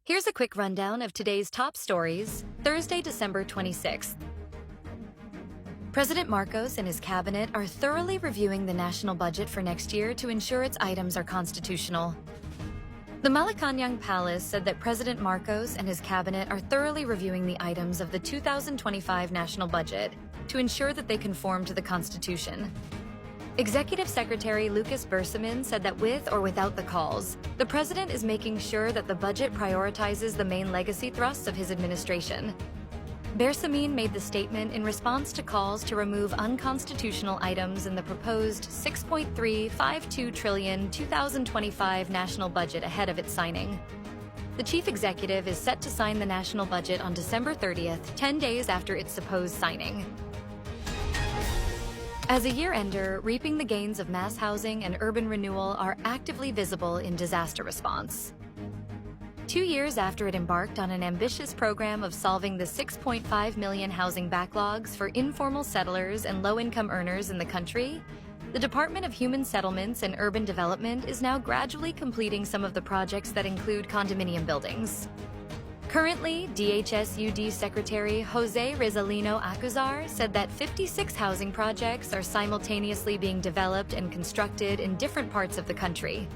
Here's a quick rundown of today's top stories, Thursday, December 26th. President Marcos and his cabinet are thoroughly reviewing the national budget for next year to ensure its items are constitutional. The Malacañang Palace said that President Marcos and his cabinet are thoroughly reviewing the items of the 2025 national budget to ensure that they conform to the Constitution. Executive Secretary Lucas Bersamin said that with or without the calls, the president is making sure that the budget prioritizes the main legacy thrusts of his administration. Bersamin made the statement in response to calls to remove unconstitutional items in the proposed $6.352 trillion 2025 national budget ahead of its signing. The chief executive is set to sign the national budget on December 30th, 10 days after its supposed signing. As a year-ender, reaping the gains of mass housing and urban renewal are actively visible in disaster response. 2 years after it embarked on an ambitious program of solving the 6.5 million housing backlogs for informal settlers and low-income earners in the country, the Department of Human Settlements and Urban Development is now gradually completing some of the projects that include condominium buildings. Currently, DHSUD Secretary Jose Rizalino Acuzar said that 56 housing projects are simultaneously being developed and constructed in different parts of the country.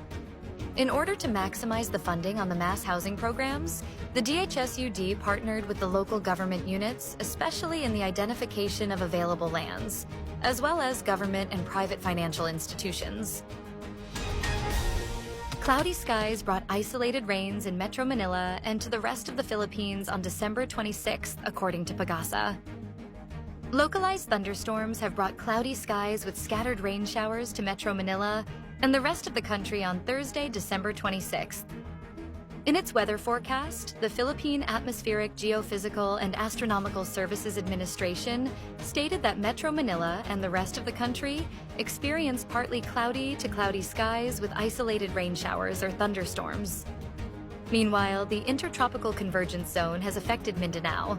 In order to maximize the funding on the mass housing programs, the DHSUD partnered with the local government units, especially in the identification of available lands, as well as government and private financial institutions. Cloudy skies brought isolated rains in Metro Manila and to the rest of the Philippines on December 26th, according to Pagasa. Localized thunderstorms have brought cloudy skies with scattered rain showers to Metro Manila and the rest of the country on Thursday, December 26th. In its weather forecast, the Philippine Atmospheric, Geophysical, and Astronomical Services Administration stated that Metro Manila and the rest of the country experienced partly cloudy to cloudy skies with isolated rain showers or thunderstorms. Meanwhile, the Intertropical Convergence Zone has affected Mindanao,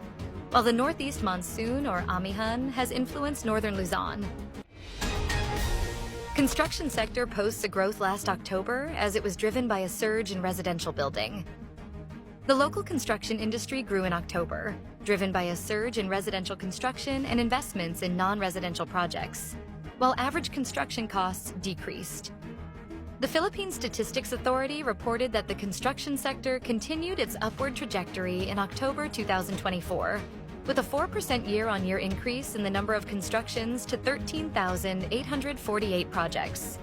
while the Northeast Monsoon, or Amihan, has influenced northern Luzon. Construction sector posts a growth last October as it was driven by a surge in residential building. The local construction industry grew in October, driven by a surge in residential construction and investments in non-residential projects, while average construction costs decreased. The Philippine Statistics Authority reported that the construction sector continued its upward trajectory in October 2024, with a 4% year-on-year increase in the number of constructions to 13,848 projects.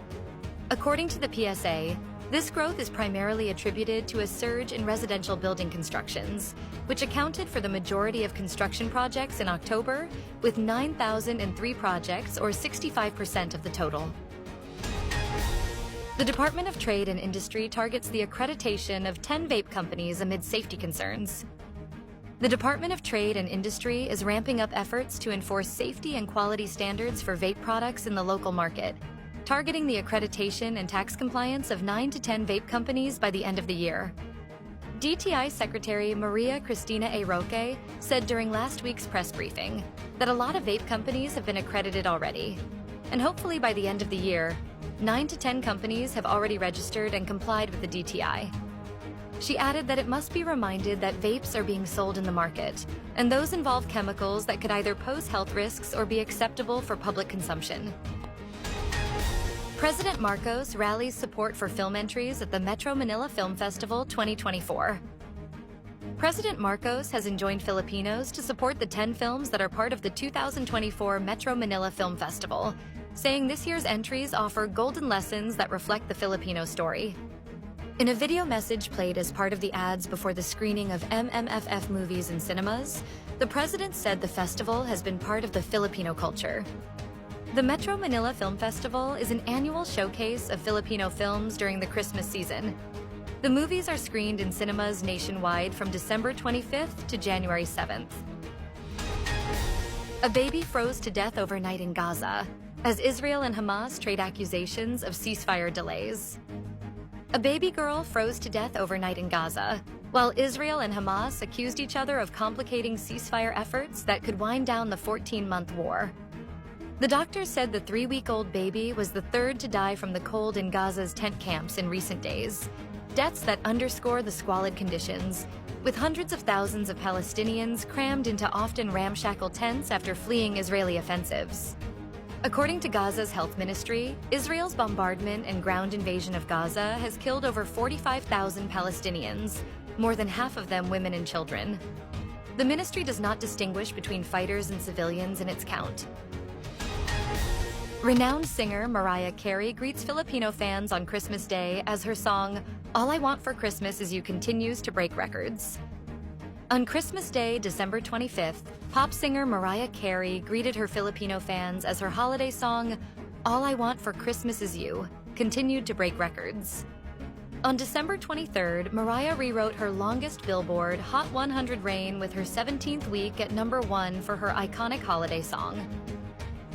According to the PSA, this growth is primarily attributed to a surge in residential building constructions, which accounted for the majority of construction projects in October, with 9,003 projects, or 65% of the total. The Department of Trade and Industry targets the accreditation of 10 vape companies amid safety concerns. The Department of Trade and Industry is ramping up efforts to enforce safety and quality standards for vape products in the local market, targeting the accreditation and tax compliance of 9 to 10 vape companies by the end of the year. DTI Secretary Maria Cristina A. Roque said during last week's press briefing that a lot of vape companies have been accredited already, and hopefully by the end of the year, 9 to 10 companies have already registered and complied with the DTI. She added that it must be reminded that vapes are being sold in the market, and those involve chemicals that could either pose health risks or be acceptable for public consumption. President Marcos rallies support for film entries at the Metro Manila Film Festival 2024. President Marcos has enjoined Filipinos to support the 10 films that are part of the 2024 Metro Manila Film Festival, saying this year's entries offer golden lessons that reflect the Filipino story. In a video message played as part of the ads before the screening of MMFF movies in cinemas, the president said the festival has been part of the Filipino culture. The Metro Manila Film Festival is an annual showcase of Filipino films during the Christmas season. The movies are screened in cinemas nationwide from December 25th to January 7th. A baby froze to death overnight in Gaza, as Israel and Hamas trade accusations of ceasefire delays. A baby girl froze to death overnight in Gaza, while Israel and Hamas accused each other of complicating ceasefire efforts that could wind down the 14-month war. The doctors said the 3-week-old baby was the third to die from the cold in Gaza's tent camps in recent days. Deaths that underscore the squalid conditions, with hundreds of thousands of Palestinians crammed into often ramshackle tents after fleeing Israeli offensives. According to Gaza's health ministry, Israel's bombardment and ground invasion of Gaza has killed over 45,000 Palestinians, more than half of them women and children. The ministry does not distinguish between fighters and civilians in its count. Renowned singer Mariah Carey greets Filipino fans on Christmas Day as her song, "All I Want for Christmas Is You" continues to break records. On Christmas Day, December 25th, pop singer Mariah Carey greeted her Filipino fans as her holiday song, "All I Want for Christmas Is You" continued to break records. On December 23rd, Mariah rewrote her longest Billboard Hot 100 reign with her 17th week at #1 for her iconic holiday song.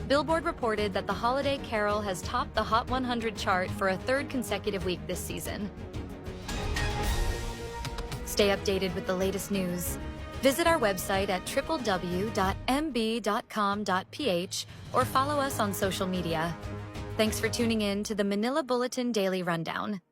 Billboard reported that the holiday carol has topped the Hot 100 chart for a third consecutive week this season. Stay updated with the latest news. Visit our website at www.mb.com.ph or follow us on social media. Thanks for tuning in to the Manila Bulletin Daily Rundown.